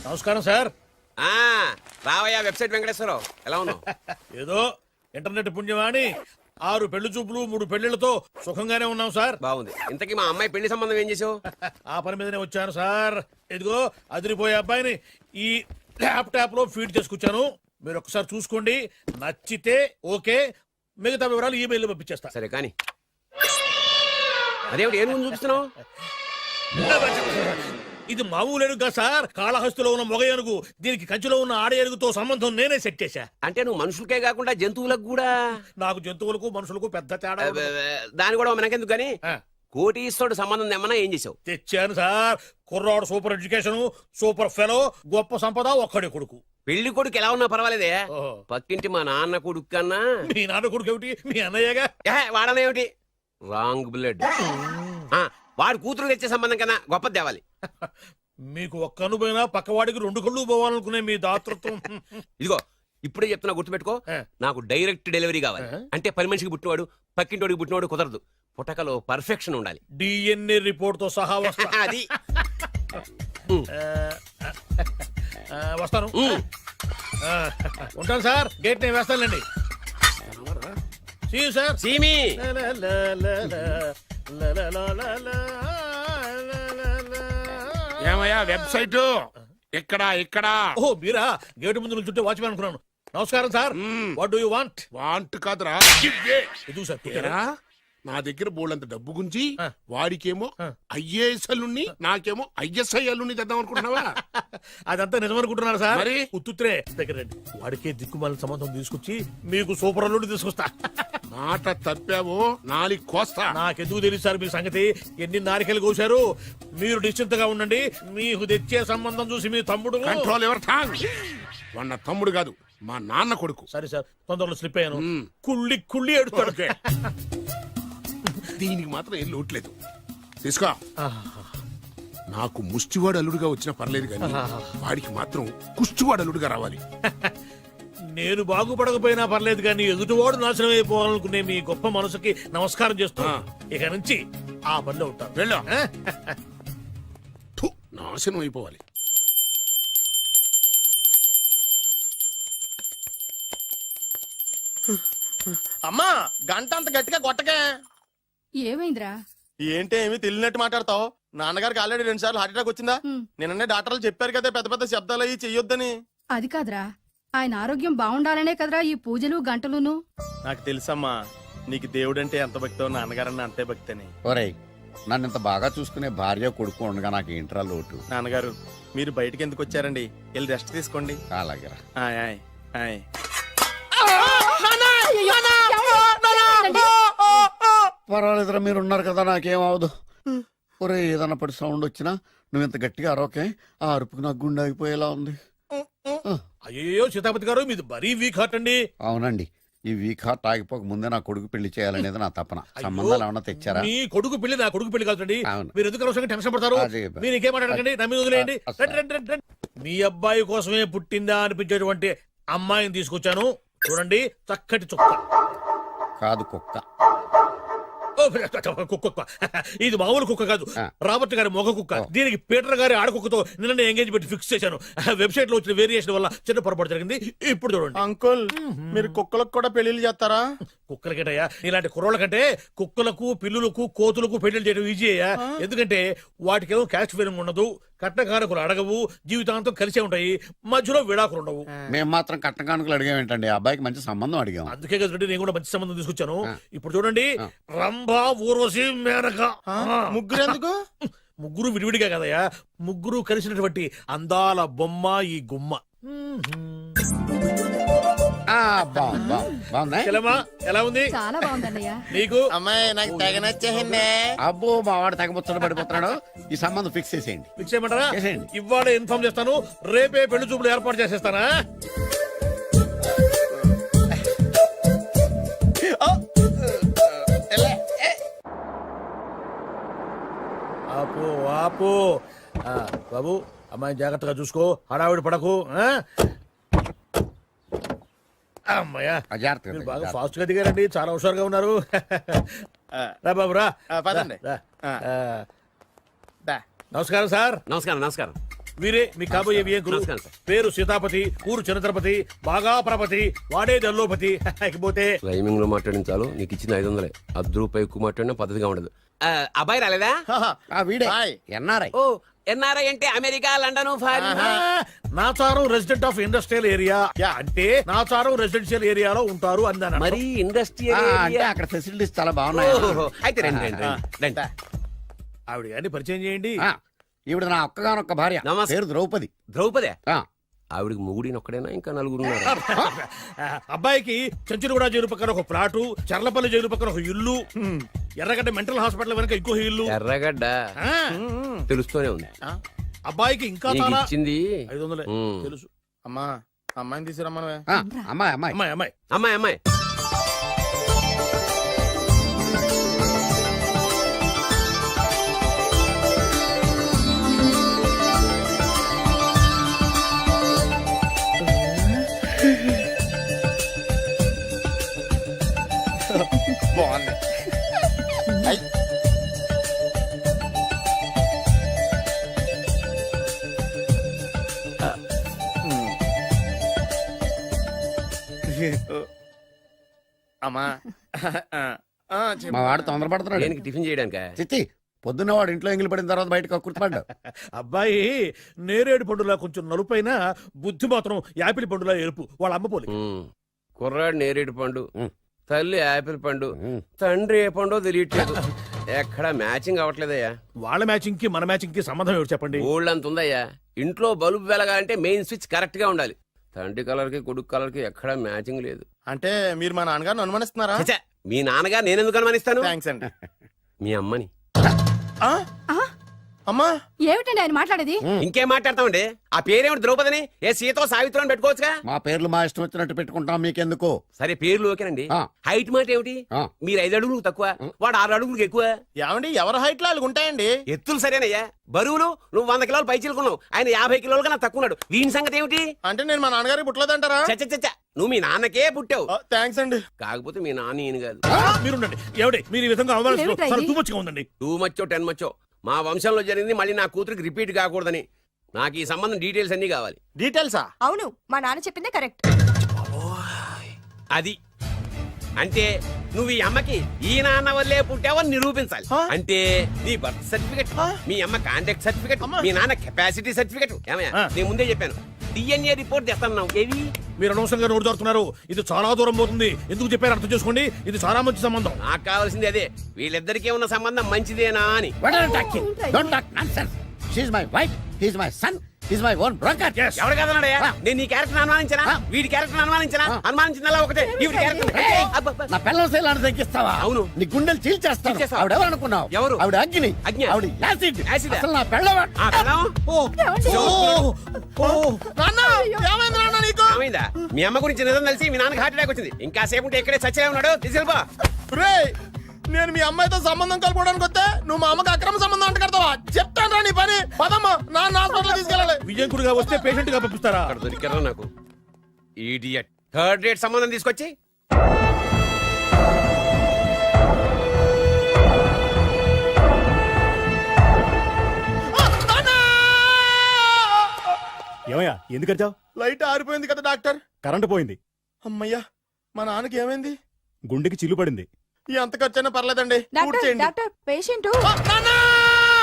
నమస్కారం సార్. రావయ్యా వెబ్సైట్ వెంకటేశ్వరరావు, ఎలా ఉన్నావు? ఏదో ఇంటర్నెట్ పుణ్యమాని 6 పెళ్లి చూపులు 3 పెళ్లిళ్లతో సుఖంగానే ఉన్నాం సార్. బాగుంది. ఇంతకీ మా అమ్మాయి పెళ్లి సంబంధం ఏం చేసావు? ఆ పని మీదనే వచ్చాను సార్. ఇదిగో అదిరిపోయే అబ్బాయిని ఈ ల్యాప్టాప్ లో ఫీడ్ చేసుకొచ్చాను. మీరు ఒకసారి చూసుకోండి, నచ్చితే ఓకే, మిగతా వివరాలు ఈమెయిల్ పంపించేస్తా. సరే కానీ అదేమిటి ఏం ముందు చూపిస్తున్నావు? ఇది మామూలు ఏనుగు కాదు సార్, కాళహస్తిలో ఉన్న మొగ ఏనుగు. దీనికి కంచిలో ఉన్న ఆడ ఏనుగుతో సంబంధం నేనే సెట్ చేశా. అంటే నువ్వు మనుషులకే కాకుండా జంతువులకు కూడా? నాకు జంతువులకు మనుషులకు పెద్ద తేడా దాని కూడా మనకెందుకు కానీ కోటీశ్వరుడు సంబంధం ఏమన్నా ఏం చేసావు? తెచ్చాను సార్. కుర్రాడు సూపర్ ఎడ్యుకేషన్, సూపర్ ఫెలో, గొప్ప సంపద, ఒక్కడే కొడుకు. పెళ్లి కొడుకు ఎలా ఉన్నా పర్వాలేదే, పక్కింటి మా నాన్న కొడుకు కన్నా. మీ నాన్న కొడుకు ఏమిటి, మీ అన్నయ్యగా. వాడనేమిటి, రాంగ్ బ్లడ్. వాడు కూతురు తెచ్చే సంబంధం కన్నా గొప్పది తేవాలి. మీకు ఒక్క అనుభవైనా పక్కవాడికి 2 కళ్ళు పోవాలనుకునే మీ దాతృత్వం. ఇదిగో ఇప్పుడే చెప్తున్నా, గుర్తుపెట్టుకో. నాకు డైరెక్ట్ డెలివరీ కావాలి. అంటే పని మనిషికి పుట్టినవాడు పక్కింటోడికి పుట్టినవాడు కుదరదు. పుట్టకలో పర్ఫెక్షన్ ఉండాలి. డిఎన్ఏ రిపోర్ట్ తో సహా వస్తా. అది వస్తాను. ఉంటాను సార్, గేట్ నేను వేస్తానులేండి. సార్ సీమి ఏమయ్యా వెబ్సైట్ ఇక్కడ ఇక్కడ? ఓ మీరా, గేటు ముందు నుంచుంటే వాచ్మెన్ అనుకున్నాను. నమస్కారం sir. What do you want? Want కాదురా, ఇది సార్. నా దగ్గర బోళ్ళంత డబ్బు గుంచి వాడికేమో ఐఏఎస్ అల్లుణ్ణి, నాకేమో ఐఎస్ఐ అల్లుణ్ణి తెద్దాం అనుకుంటున్నావా? అదంతా నిజమనుకుంటున్నారు సార్. మరి ఉత్తుత్రే దగ్గర రండి. వాడికే దిక్కుమాల సంబంధం తీసుకొచ్చి మీకు సూపర్ అల్లుడు తీసుకొస్తా. మాట తప్పావో నాలుగు కోస్తా. నాకెందుకు తెలియదు సార్ మీ సంగతి. ఎన్ని నారికలు కోశారు. మీరు నిశ్చింతగా ఉండండి. మీకు తెచ్చే సంబంధం చూసి మీ తమ్ముడు. కంట్రోల్ ఎవర్ థాంగ్. వాడు తమ్ముడు కాదు, మా నాన్న కొడుకు. సరే సార్, తొందరలో స్లిప్ అయ్యాను. కుళ్ళి కుళ్ళి ఎడుతాడు. దీనికి మాత్రం ఏం లోట్లేదు. తీసుకో. నాకు ముష్టివాడు అల్లుడుగా వచ్చినా పర్లేదు కానీ వాడికి మాత్రం కుష్టివాడు అల్లుడుగా రావాలి. నేను బాగుపడకపోయినా పర్లేదు కానీ ఎదుటివాడు నాశనం అయిపోవాలనుకునే మీ గొప్ప మనసుకి నమస్కారం చేస్తూ ఇక నుంచి ఆ పనిలో ఉంటాను. వెళ్ళా. నాశనం అయిపోవాలి. అమ్మా, గంట అంత గట్టిగా కొట్టకే. ఏమైందిరా? ఏంటి ఏమి తెలియనట్టు మాట్లాడతావు? నాన్నగారికి ఆల్రెడీ 2 సార్లు హార్ట్ అటాక్ వచ్చిందా? నిన్ననే డాక్టర్లు చెప్పారు కదా పెద్ద పెద్ద శబ్దాలు అయ్యి చెయ్యొద్దని. అది కాదురా, ఆయన ఆరోగ్యం బాగుండాలనే కదరా ఈ పూజలు గంటలును. నాకు తెలుసమ్మా, నీకు దేవుడంటే ఎంత భక్తో నాన్నగారన్న అంతే భక్తి అని. ఒరేయ్, నన్ను ఇంత బాగా చూసుకునే భార్య కొడుకు ఉండగా నాకు ఏంట్రా లోటు? నాన్నగారు, మీరు బయటికి ఎందుకు వచ్చారండి? వెళ్ళి రెస్ట్ తీసుకోండి. అలాగే. ఆయ్ ఆయ్ ఆయ్. పర్వాలేదురా, మీరు ఉన్నారు కదా, నాకేం అవదు. ఒరే, ఏదన్నా పడి సౌండ్ వచ్చినా నువ్వు ఇంత గట్టిగా అరవకే. ఆ అరుపుకు నాకు గుండె ఆగిపోయేలా ఉంది. అయ్యో సీతాపతి గారు, మీది మరీ వీక్ హార్ట్ అండి. అవునండి, ఈ వీక్ హార్ట్ ఆగిపోక ముందే నా కొడుకు పెళ్లి చేయాలనేది నా తపన. సంబంధాలు ఏమన్నా తెచ్చారా? మీ కొడుకు పెళ్లి నా కొడుకు పెళ్లి కాదండి. అవును. మీరు ఎందుకు అవసరంగా టెన్షన్ పడతారు? మీరు ఇంకేమాటండి, నమ్మి వదిలేయండి. మీ అబ్బాయి కోసమే పుట్టిందా అనిపించేటువంటి అమ్మాయిని తీసుకొచ్చాను. చూడండి, చక్కటి చుక్క. కాదు, కుక్క. కుక్క. ఇది మామూలు కుక్క కాదు, రాబర్ట్ గారి మొగ కుక్క. దీనికి పీటర్ గారి ఆడకుక్కతో నిన్న ఎంగేజ్మెంట్ ఫిక్స్ చేశాను. వెబ్సైట్ లో వచ్చిన వేరియేషన్ వల్ల చిన్న పొరపాటు జరిగింది. ఇప్పుడు చూడండి. అంకుల్, మీరు కుక్కలకు కూడా పెళ్లిళ్ళు చేస్తారా? కుక్కలకేటయ్యా, ఇలాంటి కుర్రోళ్ళ కంటే కుక్కలకు, పిల్లులకు, కోతులకు పెళ్లి చేయడం ఈజీ అయ్యా. ఎందుకంటే వాటికేమో క్యాస్ట్ ఫీలింగ్ ఉండదు, కట్నకానుకలు అడగవు, జీవితాంతం కలిసే ఉంటాయి, మధ్యలో విడాకులు ఉండవు. మేము మాత్రం కట్నకానుకలు అడిగాం ఏంటండి? అబ్బాయికి మంచి సంబంధం అడిగాం. అందుకే కదండి నేను కూడా మంచి సంబంధం తీసుకొచ్చాను. ఇప్పుడు చూడండి, రంభా, ఊర్వశి, మేనక. ముగ్గురు ఎందుకు? ముగ్గురు విడివిడిగా కదయ్యా, ముగ్గురు కలిసినటువంటి అందాల బొమ్మ ఈ గుమ్మ. ఎలా ఉంది? చాలా బాగుందన్నయ్య. నీకు? అమ్మాయి నాకు తెగ నచ్చేసిందే. అబ్బో, మా వాడు తెగబుచ్చట పడిపోతున్నాడు. ఈ సంబంధం ఫిక్స్ చేసేయండి. ఫిక్స్ చేయమంటారా? ఇవాళ ఇన్ఫార్మ్ చేస్తాను, రేపే పెళ్లి చూపులు ఏర్పాటు చేసేస్తానా? ఆపు ఆపు. బాబు, అమ్మాయిని జాగ్రత్తగా చూసుకో, హడావిడి పడకు. అమ్మాయ్యా, బాగా ఫాస్ట్ గా దిగారండి, చాలా హుషారుగా ఉన్నారు. రా బాబు రా. పదండి. నమస్కారం సార్. నమస్కారం. నమస్కారం. వీరే మీ కాబోయే వియంకులు. నమస్కారం సార్. పేరు సీతాపతి, ఊరు చంద్రపతి, బాగా ప్రపతి, వాడే దల్లోపతి. ఇకపోతే రైమింగ్ లో మాట్లాడిన చాలు, నీకు ఇచ్చిన 500. ₹10 ఎక్కువ మాట్లాడినా పద్ధతిగా ఉండదు. అబ్బాయి రాలేదా? ఆ వీడే హాయ్. ఎన్ఆర్ఐ. ఓ ఎన్ఆర్ఐ అంటే America, London, foreign. Nacharam resident of industrial area అంటే నాచారం రెసిడెన్షియల్ ఏరియాలో ఉంటారు అందాను. మరి ఇండస్ట్రియల్ అంటే అక్కడ ఫెసిలిటీస్ చాలా బాగున్నాయి. అయితే రండి రండి రండి, రండి. ఆవిడ గారిని పరిచయం చేయండి. ఆ, ఈవిడ నా ఒక్కగానొక్క భార్య. నమస్తే. పేరు ద్రౌపది. ద్రౌపదే? ఆ, ఆవిడికి మొగుడిని ఒక్కడేనా ఇంకా నలుగురు అబ్బాయికి చెంచులగూడ జైలు పక్కన ఒక ప్లాటు, చర్లపల్లి జైలు పక్కన ఒక ఇల్లు, ఎర్రగడ్డ మెంటల్ హాస్పిటల్ వెనక ఇంకో ఇల్లు. ఎర్రగడ్డ ఆ, తెలుస్తూనే ఉంది. అబ్బాయికి ఇంకా నీకు చాలా ఇచ్చింది 500 ఉమ్. తెలుసు. అమ్మా అమ్మాయిని తీసుకురమ్మనవే. ఆ, అమ్మాయి అమ్మాయి. అమ్మాయి అమ్మాయి అమ్మాయి అమ్మాయి బాగుంది. ఐ. అమ్మా మా వాడు తొందరపడుతున్నాడు. దేనికి టిఫిన్ చేయడానికా? చిచ్చి పొద్దున్న వాడు ఇంట్లో ఎంగిలి పడిన తర్వాత బయటకు కుర్తుపడ్డాడు. అబ్బాయి నేరేడు పండులా కొంచెం నలుపైన, బుద్ధి మాత్రం యాపిల్ పండులా ఎరుపు. వాళ్ళ అమ్మ పోలి. ఉమ్. కుర్రాడు నేరేడు పండు, ఉమ్. తల్లి యాపిల్ పండు, ఉమ్. తండ్రి ఏ పండో తెలియట్లేదు. ఎక్కడ మ్యాచింగ్ అవ్వట్లేదయ్యా. వాళ్ళ మ్యాచింగ్ కి మన మ్యాచింగ్ కి సంబంధం ఏమిటి చెప్పండి. ఊళ్ళంత ఉందయ్యా. ఇంట్లో బల్బు వెలగాలంటే మెయిన్ స్విచ్ కరెక్ట్ గా ఉండాలి. తండ్రి కలర్ కి కొడుకు కలర్ కి ఎక్కడా మ్యాచింగ్ లేదు. అంటే మీరు మా నాన్నగారిని అనుమానిస్తున్నారా? ఛ, మీ నాన్నగారు నేనెందుకు అనుమానిస్తాను? థ్యాంక్స్ అండి. మీ అమ్మని. ఆ? అమ్మా ఏమిటండి ఆయన మాట్లాడేది? ఇంకేం మాట్లాడతామండి? ఆ పేరేమిటి ద్రౌపదిని? ఏ సీతో సావిత్రి అని పెట్టుకోవచ్చుగా. మా పేర్లు మా ఇష్టం వచ్చినట్టు పెట్టుకుంటాం, మీకెందుకు? సరే పేర్లు ఓకేనండి. ఆ. హైట్ మాట ఏమిటి? ఆ. మీరు 5 అడుగులు తక్కువ, వాడు 6 అడుగులకు ఎక్కువ. ఏమండి ఎవరి హైట్ లో వాళ్ళకి ఉంటాయండి. ఎత్తులు సరేనయ్యా. బరువులు నువ్వు 100 కిలోలు పై చిలుకున్నావు, ఆయన 50 కిలోలు కన్నా తక్కువ ఉన్నాడు. వీని సంగతి ఏమిటి? అంటే నేను మా నాన్నగారికి పుట్టలేదంటారా? చచ్చ నువ్వు మీ నాన్నకే పుట్టావు. థ్యాంక్స్ అండి. కాకపోతే మీ నాన్న ఈయన కాదు. మీరుండండి. ఎవడే మీరు ఈ విధంగా అవమానిస్తున్నారు. ఏమిటా ఇది? చాలా too much గా ఉందండి. 2 మచ్చో 10 మచ్చో మా వంశంలో జరిగింది మళ్ళీ నా కూతురికి రిపీట్ కాకూడదని నాకు ఈ సంబంధం డీటెయిల్స్ అన్ని కావాలి. డీటెయిల్సా? అవును మా నాన్న చెప్పిందే కరెక్ట్. అది అంటే నువ్వు ఈ అమ్మకి ఈ నాన్న వల్లే పుట్టావని నిరూపించాలి. ఆ? అంటే నీ బర్త్ సర్టిఫికెట్, ఆ? మీ అమ్మ కాంటాక్ట్ సర్టిఫికెట్, అమ్మా. మీ నాన్న కెపాసిటీ సర్టిఫికెట్. ఏమయ్యా ఆ. నేను ముందే చెప్పాను DNA రిపోర్ట్ తెస్తాను. ఏవి? మీరు అనవసరంగా నోరు జారుతున్నారు. ఇది చాలా దూరం పోతుంది. ఎందుకు చెప్పారు అర్థం చేసుకోండి. ఇది చాలా మంచి సంబంధం. నాకు కావాల్సింది అదే, వీళ్ళిద్దరికీ ఉన్న సంబంధం మంచిదేనా అని. What are you talking? Don't talk nonsense. She's my wife, he's my son, he's my own broker. Yes. ఎవరు కదన్నాడయ్యా? ఆ. నేను నీ క్యారెక్టర్ అనుమానించనా? ఆ. వీడి క్యారెక్టర్ అనుమానించనా? ఆ. అనుమానించిందల్లా ఒకటే, వీడి క్యారెక్టర్. ఏయ్! అబ్బబ్బ. నా పిల్లల శైలాన్ని తగ్గిస్తావా? అవును. నీ గుండెలు చీల్చేస్తాను. చీల్చేస్తావా? ఆవిడ ఎవరు అనుకున్నావు? ఎవరు? ఆవిడ అగ్ని. అగ్ని. ఆవిడ యాసిడ్. యాసిడా? అసలు నా పిల్లవా? ఆ పిల్లం? నాన్న ఏమైంది నాన్న నీకు? ఏమైందా? మీ అమ్మ గురించి నిజం తెలిసి మీ నాన్నకి హార్ట్ అటాక్ వచ్చింది. ఇంకా సేపు ఉంటే ఇక్కడే చచ్చే ఉన్నాడు. తీసుకెళ్ళిపో. రేయ్ నేను మీ అమ్మాయితో సంబంధం కలుపుకోవడానికి వస్తే నువ్వు మా అమ్మకి అక్రమ సంబంధం అంట కడతావా? చెప్తాను రా నీ పని. పదమ్మా నాన్న హాస్పిటల్ తీసుకెళ్ళాలి. విజయకుడిగా వస్తే పేషెంట్ గా పంపిస్తారా? అక్కడ దొరికారా నాకు ఈడియట్. థర్డ్ రేట్ సంబంధం తీసుకొచ్చి ఏమయ్యా ఎందుకు వచ్చావు? లైట్ ఆరిపోయింది కదా డాక్టర్. కరెంటు పోయింది. అమ్మయ్యా మా నాన్నకి ఏమైంది? గుండెకి చిల్లు పడింది. ఎంత ఖర్చైనా పర్లేదండి. పూర్తి డాక్టర్ చేయండి. డాక్టర్ పేషెంట్ నాన్న!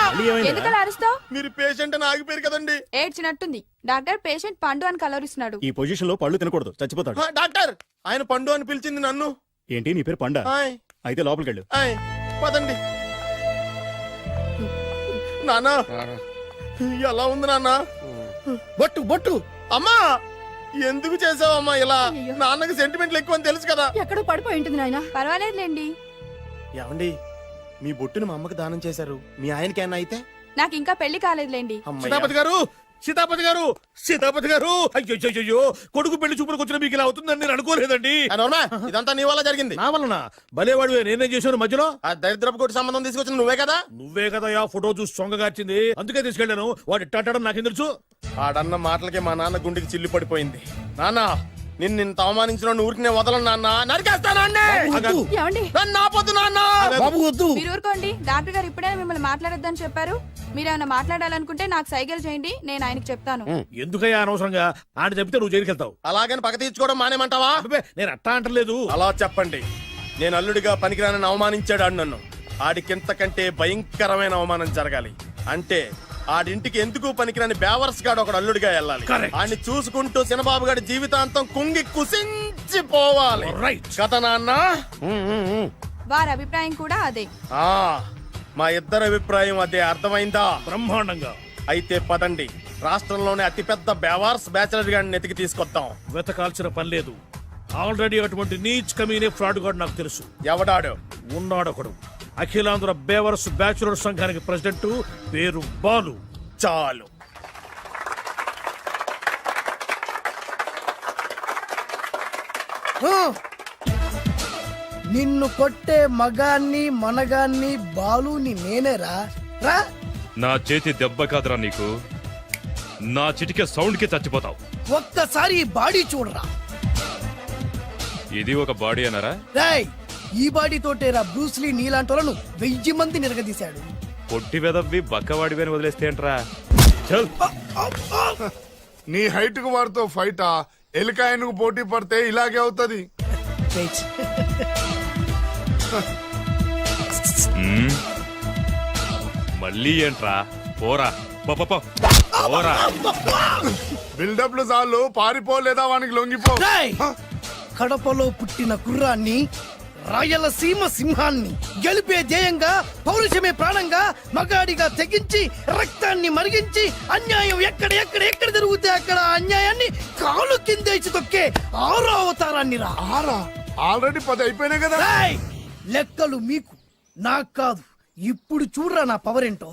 మళ్ళీ ఏమైందిరా? ఎందుకలా అరుస్తావు? మీరు పేషెంట్ అని ఆగిపోయారు కదండి. ఏడ్చినట్టుంది. డాక్టర్ పేషెంట్ పండు అని కలవరిస్తున్నాడు. ఈ పొజిషన్ లో పళ్ళు తినకూడదు, చచ్చిపోతాడు. డాక్టర్ ఆయన పండు అని పిలిచింది నన్ను. ఏంటి నీ పేరు పండా? ఆయ్ అయితే లోపలికి వెళ్ళు. ఆయ్ పదండి. నాన్న ఎలా ఉంది నాన్న? బొట్టు బొట్టు. అమ్మా ఎందుకు చేసావమ్మా ఇలా? అయ్యో. నాన్నకి సెంటిమెంట్లు ఎక్కువ అని తెలుసు కదా. ఎక్కడో పడిపోయి ఉంటుంది నాయన. పర్వాలేదులేండి. ఏమండి మీ బొట్టుని మా అమ్మకి దానం చేశారు. మీ ఆయనకి ఏమన్నా అయితే? నాకు ఇంకా పెళ్లి కాలేదులేండి. అమ్మయ్య. సీతాపతి గారు, సీతాపతి గారు, సీతాపతి గారు. అయ్యో కొడుకు పెళ్లి చూపులకు వచ్చిన మీకు ఇలా అవుతుందని నేను అనుకోలేదండి. ఆ నోర్మా, ఇదంతా నీ వల్ల జరిగింది. నా వలన భలేవాడు నేనేం చేశాను మధ్యలో? ఆ దరిద్రపు కొట్టి సంబంధం తీసుకొచ్చిన నువ్వే కదా. నువ్వే కదా ఆ ఫోటో చూసి సొంగగార్చింది. అందుకే తీసుకెళ్ళాను. వాడు ఇట్టాడడం నాకేం తెలుసు? ఆడన్న మాటలకి మా నాన్న గుండెకి చిల్లు పడిపోయింది. నాన్న నిన్ను అవమానించిన ఊరికి నేను వదలను నాన్న, నరికేస్తానండి. ఏమండి నన్ను ఆపొద్దు నాన్న. బాబు వద్దు. మీరు ఊరుకోండి. డాక్టర్ గారు ఇప్పుడే మిమ్మల్ని మాట్లాడొద్దని చెప్పారు. మీరేమైనా మాట్లాడాలనుకుంటే నాకు సైగలు చేయండి, నేను ఆయనకి చెప్తాను. ఎందుకయ్యా అనవసరంగా ఆయన చెప్తే నువ్వు జైలుకి వెళ్తావు. అలాగని పక్క తీర్చుకోవడం మానేమంటావా? అబ్బే, నేను అట్టా అంటలేదు. అలా చెప్పండి. నేను అల్లుడిగా పనికిరానని అవమానించాడు ఆడు నన్ను. ఆడికింతకంటే భయంకరమైన అవమానం జరగాలి. అంటే ఆడింటికి ఎందుకు పనికిరాని బేవర్స్ గాడు ఒకడు అల్లుడిగా వెళ్ళాలి. Correct. ఆడిని చూసుకుంటూ చిన్నబాబు గారి జీవితాంతం కుంగి కుసించిపోవాలి. Right. కథ నాన్న. వారి అభిప్రాయం కూడా అదే. ఆ, మా ఇద్దరి అభిప్రాయం అదే. అర్థమైందా? బ్రహ్మాండంగా. అయితే పదండి, రాష్ట్రంలోనే అతిపెద్ద బేవార్స్ బ్యాచిలర్ గాడిని ఎతికి తీసుకొద్దాం. వెతకాల్సిన పని లేదు. ఆల్రెడీ అటువంటి నీచ్ కమీనే ఫ్రాడ్ గాడు నాకు తెలుసు. ఎవడాడు? ఉన్నాడొకడు. అఖిలాంధ్ర బేవర్స్ బ్యాచులర్ సంఘానికి ప్రెసిడెంట్, పేరు బాలు. చాలు. నిన్ను కొట్టే మగాన్ని మనగాన్ని బాలుని నేనేరా రా. నా చేతి దెబ్బ కాదురా నీకు, నా చిటికే సౌండ్ కి చచ్చిపోతావు. ఒక్కసారి ఈ బాడీ చూడరా. ఇది ఒక బాడీ అన్నారా? రాయ్, ఈ బాడీ తోటేరా బ్రూస్లీ నీలాంటి వాళ్ళను 1000 మంది నిరగదీశాడు. పొట్టి వెదవ్వి బక్కవాడివని వదిలేస్తే ఏంట్రా? చల్. నీ హైట్ కు వాడితో ఫైటా? ఎలికాయనకు పోటీ పడితే ఇలాగే అవుతది. వెయిట్. మ్మ్. మళ్ళీ ఏంట్రా? పోరా పో, పో, పో. పోరా. బిల్డప్లు చాలు, పారిపోలేదా వానికి లొంగిపో. రాయ్, కడపలో పుట్టిన కుర్రాన్ని, రాయలసీమ సింహాన్ని గెలిపే ధ్యేయంగా, పౌరుషమే ప్రాణంగా, మగాడిగా తెగించి రక్తాన్ని మరిగించి అన్యాయం ఎక్కడ ఎక్కడ ఎక్కడ జరుగుతే అక్కడ అన్యాయాన్ని కాలు కిందేసి తొక్కే 6వ అవతారాన్ని రా. ఆల్రెడీ 10 అయిపోయినాయి కదా. రాయ్, లెక్కలు మీకు నాకు కాదు. ఇప్పుడు చూడరా నా పవర్ ఏంటో.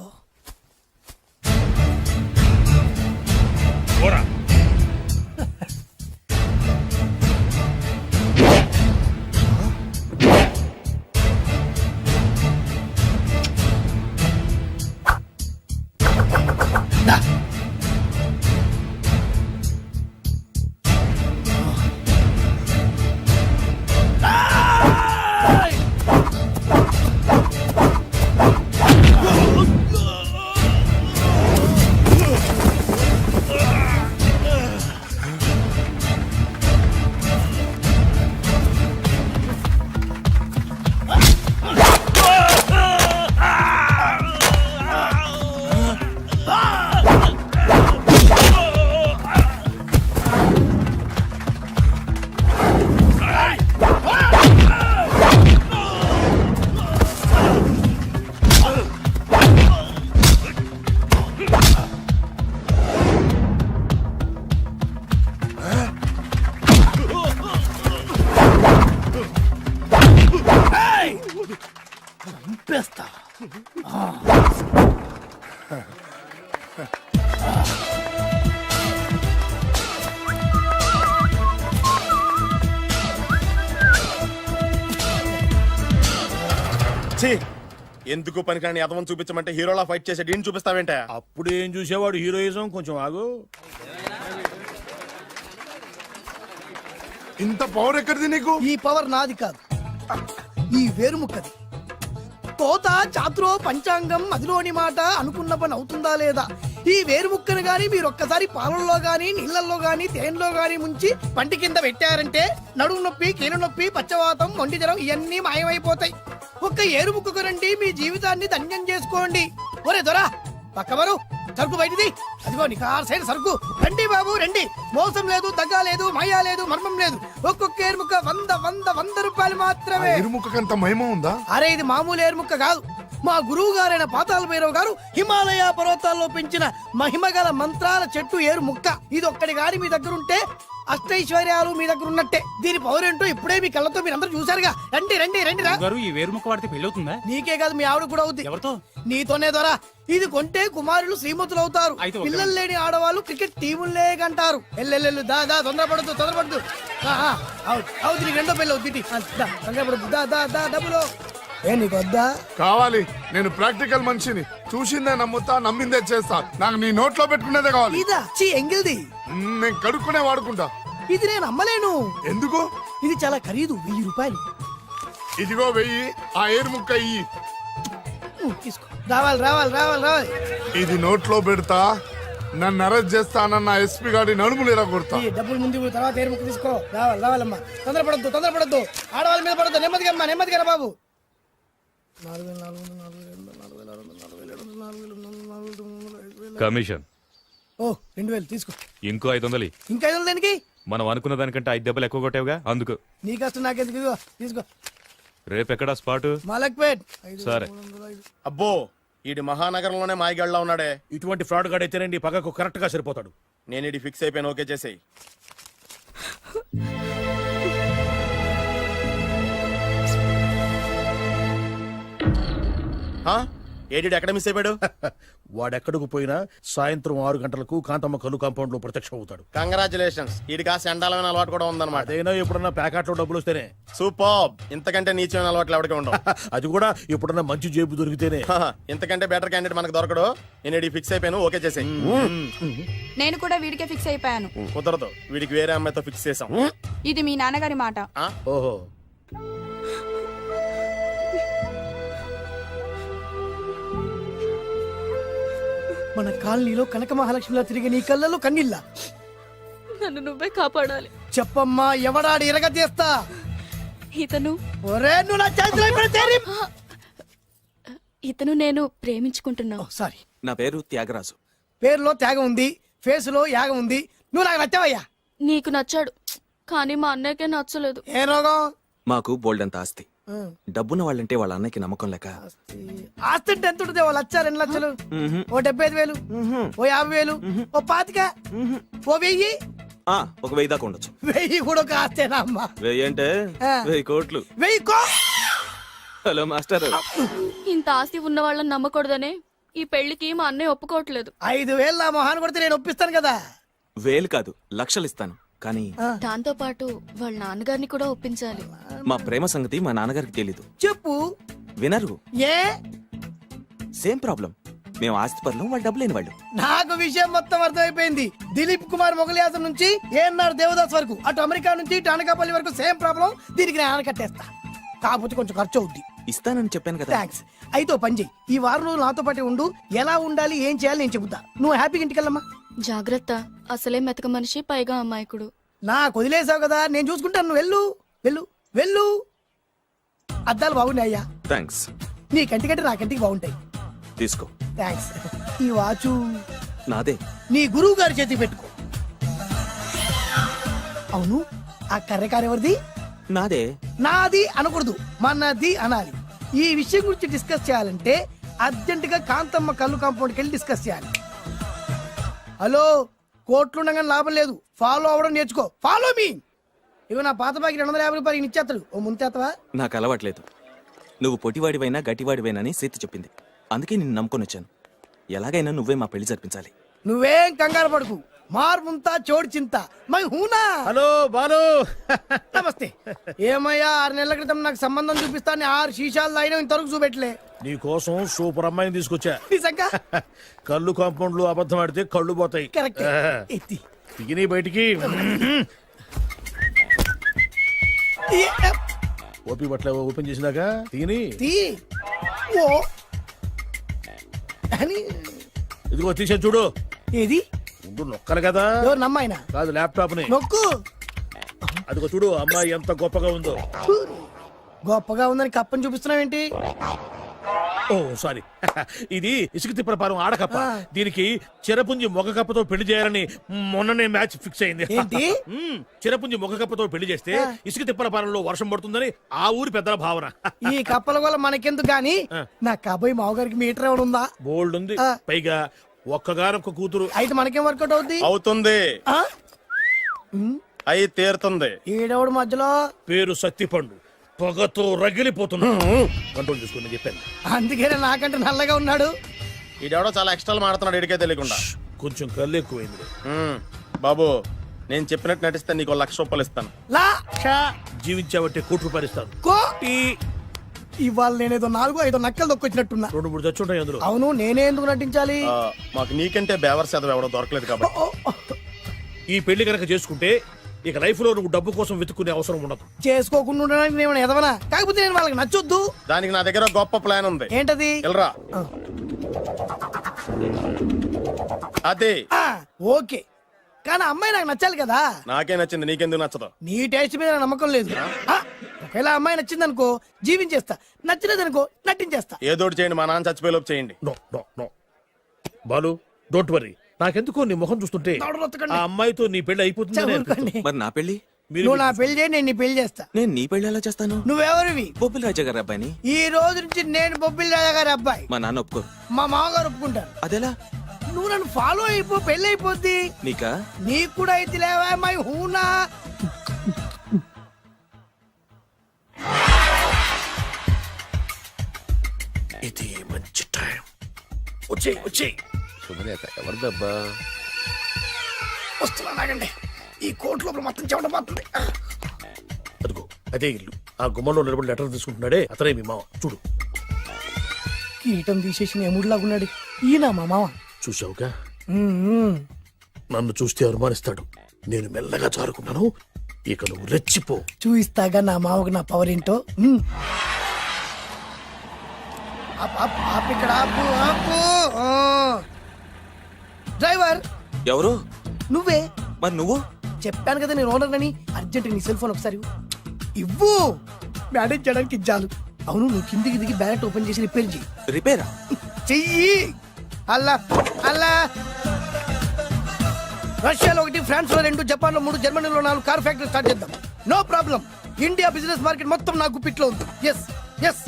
పోరా. చంపేస్తా. ఛీ, ఎందుకు పనికిరాని అదవం చూపించమంటే హీరోలా ఫైట్ చేసే డీన్ చూపిస్తావేంటే? అప్పుడేం చూసేవాడు హీరోయిజం. కొంచెం ఆగు. ఇంత పవర్ ఎక్కడిది నీకు? ఈ పవర్ నాది కాదు, ఈ వేరుముక్కది. తోత చాతురో పంచాంగం అదిలోని మాట అనుకున్న పని అవుతుందా లేదా? ఈ వేరుముక్కను గాని మీరు ఒక్కసారి పాలల్లో గాని నీళ్లలో గాని తేనెలో గాని ముంచి పంటి కింద పెట్టారంటే నడుము నొప్పి, కీలు నొప్పి, పచ్చవాతం, మొండి జ్వరం ఇవన్నీ మాయమైపోతాయి. ఒక్క ఏరుముక్కకు రండి, మీ జీవితాన్ని ధన్యం చేసుకోండి. ఒరే దొరా, పక్కవరు సరుకు బయటిది. అదిగో నికార్సైన సరుకు. రండి బాబు రండి. మోసం లేదు, దగ్గ లేదు, మాయా లేదు, మర్మం లేదు. ఒక్కొక్క ఏరుముక్క 100 రూపాయలు మాత్రమే. ఇరుముఖకంత మహిమ ఉందా? అరే, ఇది మామూలు ఏరుముక్క కాదు. మా గురువు గారైన పాతాల భైరవ్ గారు హిమాలయ పర్వతాల్లో పెంచిన మహిమగల మంత్రాల చెట్టు ఏరు ముక్క. ఇది ఒక్కడి గాని మీ దగ్గర ఉంటే అష్టైశ్వర్యాలు మీ దగ్గర ఉన్నట్టే. దీని పవర్ ఏంటో ఇప్పుడే మీ కళ్ళతో మీరందరూ చూసారుగా. రండి రండి రండి రా. ఈ వేరుముక్క వాడితే పెళ్లి అవుతుందా? నీకే కాదు, మీ ఆవిడ కూడా అవుద్ది. ఎవరితో? నీతోనే ద్వారా. ఇది కొంటే కుమారులు శ్రీమంతులు అవుతారు. పిల్లలు లేని ఆడవాళ్ళు క్రికెట్ టీములే కంటారు. ఎల్లెల్లెల్లు దా దా, తొందరపడద్దు. అవుతుంది, నీకు రెండో పెళ్ళి అవుతుంది. తొందరపడద్దు, దా దా దా, డబ్బులు ఏ నీకు వద్దా? కావాలి. నేను ప్రాక్టికల్ మనిషిని. చూసిందే నమ్ముతా, నమ్మిందే చేస్తా. నాకు నీ నోట్లో పెట్టుకునేదే కావాలి. ఇదా చీ ఎంగిల్ది. నేను కడుక్కునే వాడుకుంటా. ఇది నేను అమ్మలేను. ఎందుకు? ఇది చాలా ఖరీదు, 1000 రూపాయలు. ఇదిగో వెయ్యి, ఆ ఏరు ముక్క ఇయ్యి. తీసుకో. రావాలి రావాలి రావాలి రావాలి. ఇది నోట్లో పెడతా, నన్ను అరెస్ట్ చేస్తానన్న ఎస్పీ గారి నడుములు ఎలా కొడతా. ఈ డబ్బులు ముందు ఇవ్వు, తర్వాత ఏరు ముక్క తీసుకో. రావాలి రావాలమ్మా. తొందరపడద్దు. ఆడవాళ్ళ మీద పడద్దు. నెమ్మదిగా అమ్మా, నెమ్మదిగా రా బాబు. 4,400, కమిషన్ ఓ 2000 తీసుకో. ఇంకో 500. ఇంకా 500 దేనికి? మనం అనుకున్న దానికంటే 5 దెబ్బలు ఎక్కువ కొట్టావుగా అందుకు. నీ కష్టం నాకెందుకు? ఇదిగో తీసుకో. రేపెక్కడా స్పాటు? మలక్పేట్. సరే. అబ్బో ఈడి మహానగరంలోనే మాయగాళ్ళ ఉన్నాడే. ఇటువంటి ఫ్రాడ్ గాడు అయితేనండి పక్కకు కరెక్ట్ గా సరిపోతాడు. నేను ఇది ఫిక్స్ అయిపోయాను, ఓకే చేసేయి. ఏడి ఎక్కడ మిస్ అయిపోయాడు? వాడెక్కడికి పోయినా సాయంత్రం 6 గంటలకు కాంతమ్మ కలు కాంపౌండ్ లో ప్రత్యక్షం అవుతాడు. కంగ్రాచులేషన్స్, ఈడికి ఆ సెండాలమైన అలవాటు కూడా ఉందన్నమాట. అదైనా ఎప్పుడన్నా ప్యాకెట్లో డబ్బులు వస్తేనే. సూపర్, ఇంతకంటే నీచమైన అలవాట్లు ఎవరికి ఉండవు. అది కూడా ఎప్పుడన్నా మంచి జేబు దొరికితేనే. ఇంతకంటే బెటర్ క్యాండిడేట్ మనకు దొరకడు. నేను ఇది ఫిక్స్ అయిపోయాను, ఓకే చేసేయి. నేను కూడా వీడికే ఫిక్స్ అయిపోయాను. కుదరదు, వీడికి వేరే అమ్మాయితో ఫిక్స్ చేసాం. ఇది మీ నాన్నగారి మాట. ఓహో, మన కాలనీలో కనక మహాలక్ష్మిలా తిరిగి నీ కళ్ళలో కన్నీళ్ళ. నన్ను నువ్వే కాపాడాలి. చెప్పమ్మా, ఎవడాడు ఎరగ తీస్తా. ఇతను ఒరే నువ్వు నా చేతిలో పెడితే ఇతను నేను ప్రేమించుకుంటున్నావు. సారీ. నా పేరు త్యాగరాజు. పేరులో త్యాగం ఉంది, ఫేస్ లో యాగం ఉంది. నువ్వు నాకు నచ్చావయ్యా. నీకు నచ్చాడు, కానీ మా అన్నయ్యకే నచ్చలేదు. ఏ రోగం? మాకు బోల్డంత ఆస్తి. డబ్బున్న వాళ్ళంటే వాళ్ళ అన్నకి నమ్మకం లేక. ఆస్తి అంటే ఎంత ఉంటుంది? 1,00,000, 2 లక్షలు, ఓ 75,000, ఓ 50,000, ఓ 25,000, ఓ 1000. ఒక 1000 దాకా ఉండొచ్చు. 1000 కూడా ఒక ఆస్తేనా అమ్మా? 1000 అంటే 1000 కోట్లు. 1000 హలో మాస్టర్. ఇంత ఆస్తి ఉన్న వాళ్ళని నమ్మకూడదనే ఈ పెళ్లికి మా అన్నయ్య ఒప్పుకోవట్లేదు. 5,000 నా మొహాన్ని కొడితే నేను ఒప్పిస్తాను కదా. 1000 కాదు, లక్షలు ఇస్తాను. కానీ దాంతో పాటు వాళ్ళ నాన్నగారిని కూడా ఒప్పించాలి. మా ప్రేమ సంగతి మా నాన్నగారికి తెలీదు. చెప్పు. వినరు. ఏ? Same problem. మేము ఆస్తి పరులం, వాళ్ళు డబ్బు లేని వాళ్ళు. నాకు విషయం మొత్తం అర్థమైపోయింది. దిలీప్ కుమార్ మొగలియాసం నుంచి ఏఎన్ఆర్ దేవదాస్ వరకు, అటు అమెరికా నుంచి ఇటు అనకాపల్లి వరకు సేమ్ ప్రాబ్లం. దీనికి నేను ఆనకట్టేస్తా, కాకపోతే కొంచెం ఖర్చు అవుద్ది. ఇస్తానని చెప్పాను కదా. థ్యాంక్స్. అయితే ఓ పని చెయ్యి, ఈ వారం రోజులు నాతో పాటే ఉండు. ఎలా ఉండాలి, ఏం చేయాలి నేను చెబుతా. నువ్వు హ్యాపీగా ఇంటికెళ్ళమ్మా. జాగ్రత్త, అసలే మెతక మనిషి, పైగా అమాయకుడు. నాకు వదిలేసావు కదా, నేను చూసుకుంటాను. నువ్వు వెళ్ళు వెళ్ళు వెళ్ళు. అద్దాలు బాగున్నాయ్యా. థ్యాంక్స్. నీ కంటికంటే నా కంటికి బాగుంటాయి. తీసుకో. థ్యాంక్స్. ఈ వాచు నాదే. నీ గురువు గారి చేతికి పెట్టుకో. అవును, ఆ కర్రెకారు ఎవరిది? నాదే. నాది అనకూడదు, మనది అనాలి. ఈ విషయం గురించి డిస్కస్ చేయాలంటే అర్జెంట్ గా కాంతమ్మ కళ్ళు కాంపౌండ్కి వెళ్ళి డిస్కస్ చేయాలి. హలో, కోట్లుండగా లాభం లేదు. ఫాలో అవ్వడం నేర్చుకో. Follow me. ఇవి నా పాత బాకి 250 రూపాయలు ఇచ్చేస్తాడు. ఓ ముంతేత్తవా? నాకు అలవాట్లేదు. నువ్వు పొట్టివాడివైనా గట్టివాడివైనా సీత చెప్పింది. అందుకే నిన్ను నమ్ముకొని వచ్చాను. ఎలాగైనా నువ్వే మా పెళ్లి జరిపించాలి. నువ్వేం కంగారు పడుకు. మార్ ముంతా చోడు చింత మై హూనా. హలో బాలు. నమస్తే. ఏమయ్యా, 6 నెలల క్రితం నాకు సంబంధం చూపిస్తాను 6 శీషాలు అయినా ఇంతవరకు చూపెట్టలే. నీ కోసం సూపర్ అమ్మాయిని తీసుకొచ్చా. నిజంగా? కళ్ళు కాంపౌండ్ లో అబద్ధం ఆడితే కళ్ళు పోతాయి. కరెక్ట్. ఎత్తి తిని బయటికి. ఓపి బట్ల ఓపెన్ చేసినాక తిని తీ. ఓ అని. ఇదిగో తీసే చూడు. ఏది? ముందు నొక్కలు కదా. ఎవరు నమ్మాయినా? కాదు, ల్యాప్టాప్ ని నొక్కు. అదిగో చూడు, అమ్మాయి ఎంత గొప్పగా ఉందో. గొప్పగా ఉందని కప్పని చూపిస్తున్నావేంటి? ఓ సారీ, ఇది ఇసుక తిప్పల పారం ఆడకప్ప. దీనికి చిరపుంజి మొగ కప్పతో పెళ్లి చేయాలని మొన్ననే మ్యాచ్ ఫిక్స్ అయింది. ఏంటి? చిరపుంజి మొగ కప్పతో పెళ్లి చేస్తే ఇసుక తిప్పల పారంలో వర్షం పడుతుందని ఆ ఊరి పెద్దల భావన. ఈ కప్పల వల్ల మనకెందుకు గాని, నా కాబోయే మావగారికి మీటర్ ఎవడు ఉందా? బోల్డ్ ఉంది. పైగా ఒక్కగానొక్క కూతురు. అయితే మనకేం వర్కౌట్ అవుద్ది? అవుతుంది, ఆ? అయి తీరుతుంది. ఈడెవడు మధ్యలో? పేరు సత్తిపండు. పొగతో రగిలిపోతున్నా. కంట్రోల్ చూసుకుని చెప్పాను. అందుకేనే నాకంటే నల్లగా ఉన్నాడు. ఈడెవడో చాలా ఎక్స్ట్రా మాడుతున్నాడు, ఇడికే తెలియకుండా. కొంచెం కళ్ళు ఎక్కువైంది. బాబు, నేను చెప్పినట్టు నటిస్తే నీకు 1,00,000 రూపాయలు ఇస్తాను. జీవించావంటే ₹1,00,000 ఇస్తాను. ఇవాళ నేనేదో 4-5 నక్కలు దొక్కొచ్చినట్టున్నా. 2-3 చచ్చుంటాయి అందులో. అవును, నేనే ఎందుకు నటించాలి? మాకు నీకంటే బేవర్ చదువు ఎవడో దొరకలేదు కాబట్టి. ఈ పెళ్లి కనుక చేసుకుంటే ఇక లైఫ్ లో నువ్వు డబ్బు కోసం వెతుక్కునే అవసరం ఉండదు. చేసుకోకుండా ఉండడానికి నేను ఎదవనా? కాకపోతే నేను వాళ్ళకి నచ్చొద్దు. దానికి నా దగ్గర గొప్ప ప్లాన్ ఉంది. ఏంటది? వెళ్ళరా. ఆ. అదే. ఆ, ఓకే, కానీ అమ్మాయి నాకు నచ్చాలి కదా. నాకే నచ్చింది, నీకెందుకు నచ్చదు? నీ టేస్ట్ మీద నాకు నమ్మకం లేదు. ఆ, ఒకవేళ అమ్మాయి నచ్చిందనుకో జీవించేస్తా, నచ్చలేదనుకో నటించేస్తా. ఏదోటి చేయండి, మా నాన్న చచ్చిపోయేలోపు చేయండి. No no no Balu, don't worry. నాకెందుకో నీ ముఖం చూస్తుంటే దవడ రొత్తకండి. ఆ అమ్మాయితో నీ పెళ్లి అయిపోతుంది. ఊరుకోండి. మరి నా పెళ్లి? నువ్వు నా పెళ్లి చేయి, నేను నీ పెళ్లి చేస్తా. నేను నీ పెళ్లి ఎలా చేస్తాను? నువ్వెవరివి? బొబ్బిలి రాజా గారి అబ్బాయిని. ఈ రోజు నుంచి నేను బొబ్బిలి రాజా గారి అబ్బాయి. మా నాన్న ఒప్పుకోరు. మా మామగారు ఒప్పుకుంటారు. అదెలా? నువ్వు నన్ను ఫాలో అయిపో, పెళ్లి అయిపోద్ది. నీకా? నీకు కూడా అయితే లేవా మై హూనా. ఇది మంచి టైం. వచ్చేయ్ వచ్చేయ్. శుభలేఖ ఎవరిదబ్బా? వస్తున్నా నాగండి. ఈ కోట్ లోపల మొత్తం చెమట పోతుంది. అదిగో అదే ఇల్లు. ఆ గుమ్మంలో నిలబడి లెటర్ తీసుకుంటున్నాడే అతనే మీ మామ. చూడు. కీటం తీసేసిన ఎముడిలాగున్నాడు. ఈయన మా మామ. చూసావుగా, మ్మ్. నన్ను చూస్తే అనుమానిస్తాడు. నేను మెల్లగా జారుకున్నాను. ఇక నువ్వు రెచ్చిపో. చూయిస్తాగా నా మామకు నా పవర్ ఏంటో. మ్మ్. ఆపు, ఆపు, ఆపు ఇక్కడ, ఆపు, ఆపు. ఆ. డ్రైవర్ ఎవరు? నువ్వే. మరి నువ్వు? చెప్పాను కదా నేను ఓనర్ అని. అర్జెంట్ నీ సెల్ ఫోన్ ఒకసారి ఇవ్వు. మేనేజ్ చేయడానికి ఇచ్చాను. అవును, నువ్వు కిందికి దిగి బ్యాలెట్ ఓపెన్ చేసి రిపేర్ చెయ్యి. రిపేరా? చెయ్యి. అల్లా అల్లా. రష్యాలో 1, ఫ్రాన్స్ లో 2, జపాన్ లో 3, జర్మనీలో 4 కార్ ఫ్యాక్టరీ స్టార్ట్ చేద్దాం. No problem. India business market మొత్తం నా గుప్పిట్లో ఉంది. Yes yes.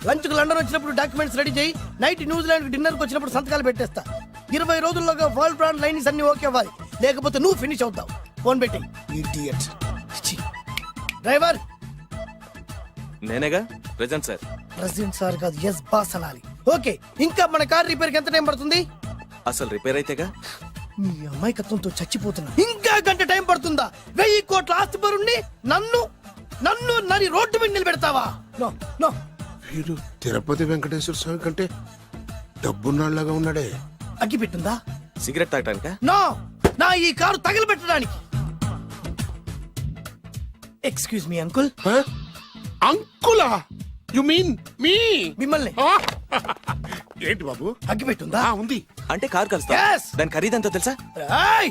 లంచ్ కు లండన్ వచ్చినప్పుడు డాక్యుమెంట్స్ రెడీ చేయి. నైట్ న్యూజిలాండ్ డిన్నర్ కు వచ్చినప్పుడు సంతకాలు పెట్టేస్తా. 20 రోజుల్లోగా వరల్డ్ బ్రాండ్ లైన్స్ అన్ని ఓకే అవ్వాలి, లేకపోతే నువ్వు ఫినిష్ అవుతావు. ఫోన్ పెట్టి. ఇడియట్. డ్రైవర్. నేనేగా ప్రెజెంట్ సార్. ప్రెసిడెంట్ సార్ కాదు, ఎస్ బాస్ అనాలి. ఓకే, ఇంకా మన కార్ రిపేర్ కి ఎంత టైం పడుతుంది? అసలు రిపేర్ అయితేగా. మీ అమాయకత్వంతో చచ్చిపోతున్నా. ఇంకా గంట టైం పడుతుందా? 1000 కోట్ల ఆస్తి పరుణ్ణి నన్ను నన్ను నరి రోడ్డు మీద నిలబెడతావా? No no. వీడు తిరుపతి వెంకటేశ్వర స్వామి కంటే డబ్బున్నాళ్లాగా ఉన్నాడే. అగ్గి పెట్టుందా? సిగరెట్ తాగటానికా? నో, నా ఈ కారు తగలబెట్టడానికి. Excuse me uncle. అంకులా? You mean me? మిమ్మల్ని. ఏంటి బాబు? అగ్గి పెట్టుందా? ఉంది. అంటే కార్ కలుస్తా. Yes. దాని ఖరీదంతా తెలుసా? ఏయ్!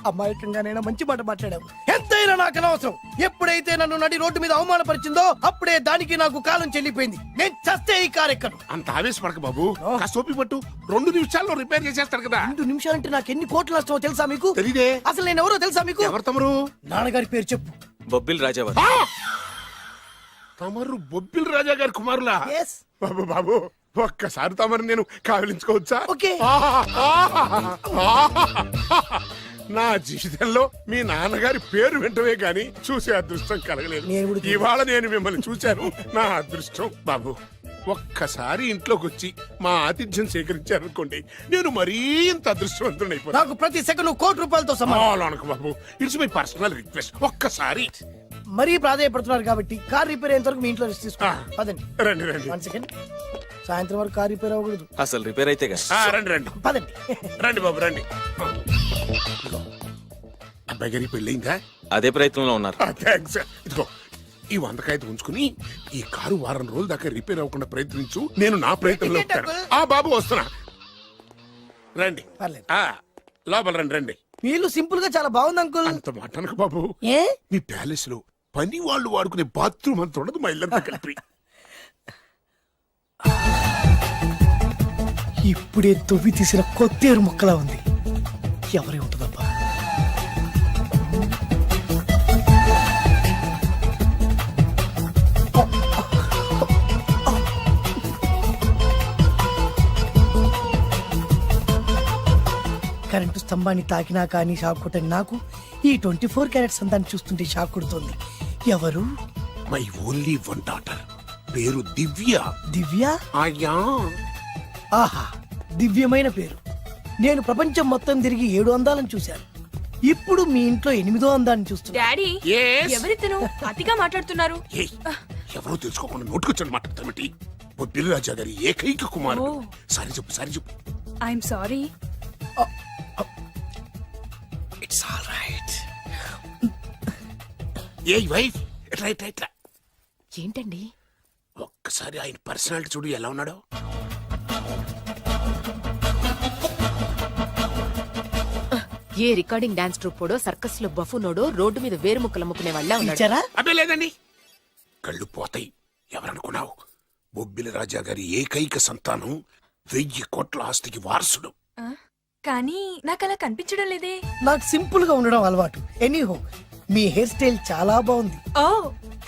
అమాయకంగానైనా మంచి మాట మాట్లాడావు. ఎంతైనా నాకు అనవసరం. ఎప్పుడైతే నన్ను నడి రోడ్డు మీద అవమానపరిచిందో అప్పుడే దానికి నాకు కాలం చెల్లిపోయింది. నేను చస్తే ఈ కారు ఎక్కను. అంత ఆవేశపడక బాబు. కాస్త ఓపిక పట్టు. 2 నిమిషాల్లో రిపేర్ చేసేస్తాడు కదా. 2 నిమిషాలంటే నాకు ఎన్ని కోట్లు నష్టమో తెలుసా మీకు? తెలీదే. అసలు నేను ఎవరో తెలుసా మీకు? ఎవరు తమరు? నాన్నగారి పేరు చెప్పు. బొబ్బిలి రాజావారు. తమరు బొబ్బిల్ రాజా గారి కుమారులా? Yes. బాబు బాబు, ఒక్కసారి తమరు నేను కావలించుకోవచ్చా? ఓకే. నా జీవితంలో మీ నాన్నగారి పేరు వింటమే గాని చూసే అదృష్టం కలగలేదు. నేను కూడా ఇవాళ నేను మిమ్మల్ని చూశాను. నా అదృష్టం. బాబు, ఒక్కసారి ఇంట్లోకి వచ్చి మా ఆతిథ్యం సేకరించారనుకోండి, నేను మరీ ఇంత అదృష్టవంతుడైపోతాను. నాకు ప్రతి సెకండ్ కోటి సమానం. అనకు బాబు, ఇట్స్ మై పర్సనల్ రిక్వెస్ట్. ఒక్కసారి. మరీ ప్రాధాయపడుతున్నారు కాబట్టి కార్ రిపేర్ అయ్యేంత వరకు మీ ఇంట్లో రెస్ట్ తీసుకో. పదండి. రండి రండి. 1 సెకండ్. సాయంత్రం వరకు కార్ రిపేర్ అవ్వకూడదు. అసలు రిపేర్ అయితేగా. రండి రండి. పదండి. రండి బాబు రండి. అబ్బాయి గారి పెళ్ళయిందా? అదే ప్రయత్నంలో ఉన్నారు. థ్యాంక్స్. ఇదిగో ఈ 100 కాగితం ఉంచుకుని ఈ కారు వారం రోజుల దాకా రిపేర్ అవ్వకుండా ప్రయత్నించు. నేను నా ప్రయత్నంలో ఉంటాను. ఆ బాబు వస్తున్నా. రండి. పర్లేదు. లోపల రండి రండి. వీళ్ళు సింపుల్ గా చాలా బాగుంది అంకుల్. అంత మాట అనకు బాబు. ఏ? మీ ప్యాలెస్ లో పని వాళ్ళు వాడుకునే బాత్రూమ్ అంత ఉండదు. మా ఇల్లంతా కలిపి. ఇప్పుడే తొవ్వి తీసిన కొత్తేరు ముక్కలా ఉంది. ఎవరే ఉంటుందబ్బా? కరెంటు స్తంభాన్ని తాకినా కానీ షాక్ కొట్టని నాకు ఈ 24 క్యారెట్స్ అందాన్ని చూస్తుంటే షాక్ కొడుతుంది. ఎవరు? My only 1 daughter. పేరు దివ్య. దివ్య? అయ్యా. ఆహా, దివ్యమైన పేరు. నేను ప్రపంచం మొత్తం తిరిగి 7 అందాలను చూశాను. ఇప్పుడు మీ ఇంట్లో 8వ అందాన్ని చూస్తున్నా. Daddy, Yes? ఎవరితను అతిగా మాట్లాడుతున్నారు? ఏయ్, ఎవరో తెలుసుకోకుండా నోటుకొచ్చాను మాట్లాడతామటి. బొబ్బిలి రాజా గారి ఏకైక కుమారుడు. సారీ చెప్పు, సారీ చెప్పు. I'm sorry. It's all right. A wife ఎట్లా ఎట్లా ఎట్లా ఏంటండి ఒక్కసారి ఆయన పర్సనాలిటీ చూడు ఎలా ఉన్నాడో. ఏ రికార్డింగ్ డాన్స్ ట్రూపోడో సర్కస్ లో బఫునోడో రోడ్డు మీద వేరు ముక్కలు అమ్ముకునే వాళ్ళ ఉన్నాడు. ఇచ్చారా అబ్బే లేదండి, కళ్ళు పోతాయి. ఎవరనుకున్నావు? బొబ్బిలి రాజా గారి ఏకైక సంతానం 1000 కోట్ల ఆస్తికి వారసుడు. కానీ నాకు అలా కనిపించడం లేదే. నాకు సింపుల్ గా ఉండడం అలవాటు. ఎనీహో మీ హెయిర్ స్టైల్ చాలా బాగుంది. ఓ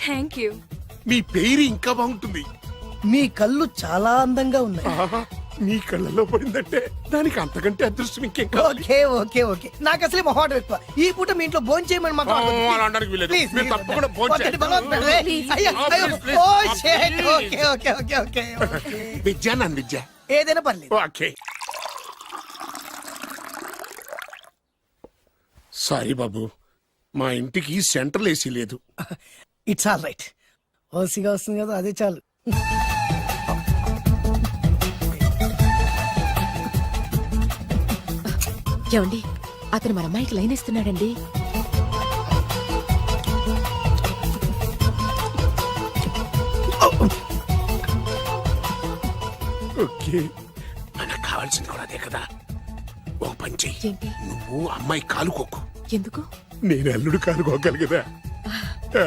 థ్యాంక్ యూ. మీ పేరు ఇంకా బాగుంటుంది. మీ కళ్ళు చాలా అందంగా ఉన్నాయి. ఆహా, నీ కళ్ళలో పడిందంటే దానికి అంతకంటే అదృష్టం ఇంకేం కావాలి? ఓకే ఓకే ఓకే నాకు అసలే మొహాటం ఎక్కువ. ఈ పూట మీ ఇంట్లో భోజనం చేయమని మాత్రం ఆ, అనవద్దు. అలా అనడానికి వీలేదు. Please, మీరు please, తప్పకుండా వద్దండి. భోంచేయండి. వద్దండి, బలవంతం పెట్టండి. అయ్యో, అయ్యో. Please, oh, please. shit. Okay okay okay okay okay. Vidya నన్ను విద్య. ఏదైనా పర్లేదు. ఓకే సారీ బాబు, మా ఇంటికి సెంట్రల్ ఏసీ లేదు. It's all right. ఓసిగా వస్తుంది కదా, అదే చాలు. ఏమండి అతను మన అమ్మాయికి లైన్ ఇస్తున్నాడండి. ఓకే, మనకు కావాల్సింది కూడా అదే కదా. ఒక పని చెయ్యి, ఏంటి? నువ్వు అమ్మాయి కాలుకోకు, ఎందుకు? నేను అల్లుడు కాలుకోగలి కదా. ఆ.